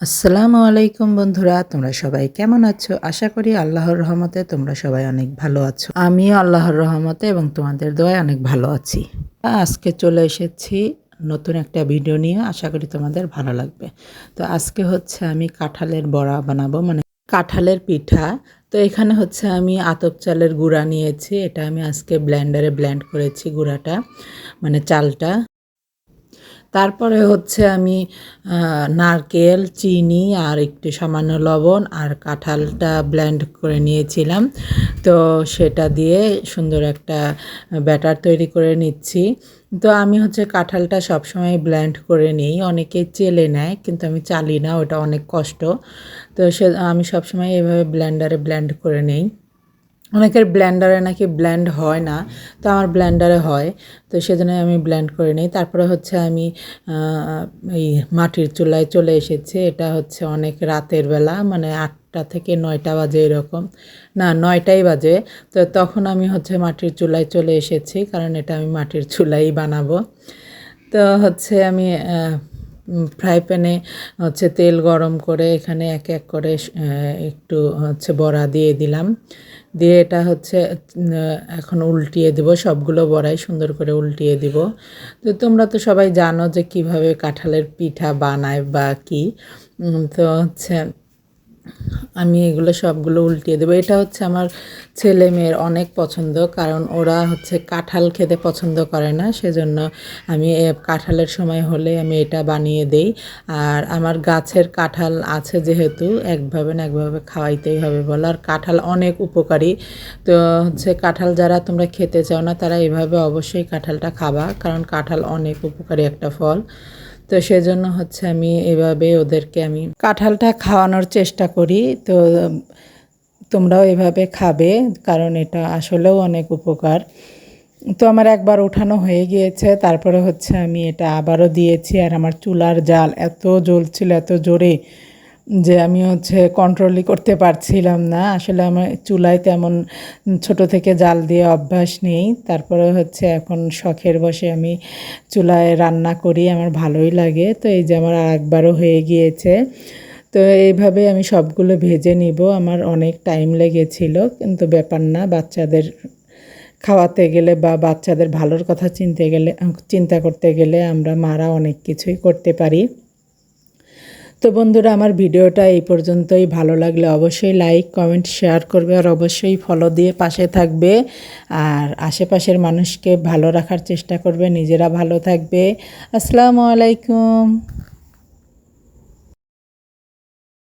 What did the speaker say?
আসসালামু আলাইকুম বন্ধুরা, তোমরা সবাই কেমন আছো? আশা করি আল্লাহর রহমতে তোমরা সবাই অনেক ভালো আছো। আমিও আল্লাহর রহমতে এবং তোমাদের দোয়ায় অনেক ভালো আছি। আজকে চলে এসেছি নতুন একটা ভিডিও নিয়ে, আশা করি তোমাদের ভালো লাগবে। তো আজকে হচ্ছে আমি কাঁঠালের বড়া বানাবো, মানে কাঁঠালের পিঠা। তো এখানে হচ্ছে আমি আতপ চালের গুঁড়া নিয়েছি, এটা আমি আজকে ব্লেন্ডারে ব্লেন্ড করেছি গুঁড়াটা, মানে চালটা। তারপরে হচ্ছে আমি নারকেল, চিনি আর একটু সামান্য লবণ আর কাঁঠালটা ব্লেন্ড করে নিয়েছিলাম। তো সেটা দিয়ে সুন্দর একটা ব্যাটার তৈরি করে নিচ্ছি। তো আমি হচ্ছে কাঁঠালটা সবসময় ব্লেন্ড করে নিই, অনেকে চেলে নেয় কিন্তু আমি চালি না, ওটা অনেক কষ্ট। তো আমি সবসময় এভাবে ব্লেন্ডারে ব্লেন্ড করে নিই। অনেকের ব্লেন্ডারে নাকি ব্লেন্ড হয় না, তো আমার ব্লেন্ডারে হয়। তো সেজন্য আমি ব্লেন্ড করে নিই। তারপরে হচ্ছে আমি এই মাটির চুলায় চলে এসেছি। এটা হচ্ছে অনেক রাতের বেলা, মানে 8টা থেকে 9টা বাজে এরকম, না 9টাই বাজে। তো তখন আমি হচ্ছে মাটির চুলায় চলে এসেছি, কারণ এটা আমি মাটির চুলাই বানাবো। তো হচ্ছে আমি ফ্রাই প্যানে হচ্ছে তেল গরম করে এখানে এক এক করে একটু হচ্ছে বড়া দিয়ে দিলাম। দিয়ে এটা হচ্ছে এখন উল্টিয়ে দেব, সবগুলো বড়াই সুন্দর করে উল্টিয়ে দিব। তো তোমরা তো সবাই জানো যে কিভাবে কাঁঠালের পিঠা বানায় বা কি। তো হচ্ছে আমি এগুলো সবগুলো উল্টিয়ে দেবো। এটা হচ্ছে আমার ছেলে মেয়ের অনেক পছন্দ, কারণ ওরা হচ্ছে কাঁঠাল খেতে পছন্দ করে না, সেজন্য আমি কাঁঠালের সময় হলে আমি এটা বানিয়ে দেই। আর আমার গাছের কাঁঠাল আছে যেহেতু, একভাবে না একভাবে খাওয়াইতেই হবে বলো। আর কাঁঠাল অনেক উপকারী। তো হচ্ছে কাঁঠাল যারা তোমরা খেতে চাও না, তারা এভাবে অবশ্যই কাঁঠালটা খাবা, কারণ কাঁঠাল অনেক উপকারী একটা ফল। তো সেজন্য হচ্ছে আমি এভাবে ওদেরকে আমি কাঁঠালটা খাওয়ানোর চেষ্টা করি। তো তোমরাও এভাবে খাবে, কারণ এটা আসলেও অনেক উপকার। তো আমার একবার ওঠানো হয়ে গিয়েছে, তারপরে হচ্ছে আমি এটা আবারও দিয়েছি। আর আমার চুলার জাল এত জ্বলছিল, এত জোরে, যে আমি হচ্ছে কন্ট্রোলই করতে পারছিলাম না। আসলে আমার চুলায় তেমন ছোট থেকে জাল দিয়ে অভ্যাস নেই, তারপরে হচ্ছে এখন শখের বশে আমি চুলায় রান্না করি, আমার ভালোই লাগে। তো এই যে আমার আরেকবারও হয়ে গিয়েছে। তো এইভাবে আমি সবগুলো ভেজে নিব। আমার অনেক টাইম লেগেছিল, কিন্তু ব্যাপার না, বাচ্চাদের খাওয়াতে গেলে বা বাচ্চাদের ভালোর কথা চিন্তা করতে গেলে আমরা মারা অনেক কিছুই করতে পারি। তো বন্ধুরা, আমার ভিডিওটা এই পর্যন্তই। ভালো লাগলে অবশ্যই লাইক, কমেন্ট, শেয়ার করবে, আর অবশ্যই ফলো দিয়ে পাশে থাকবে। আর আশেপাশের মানুষকে ভালো রাখার চেষ্টা করবে, নিজেরা ভালো থাকবে। আসসালামু আলাইকুম।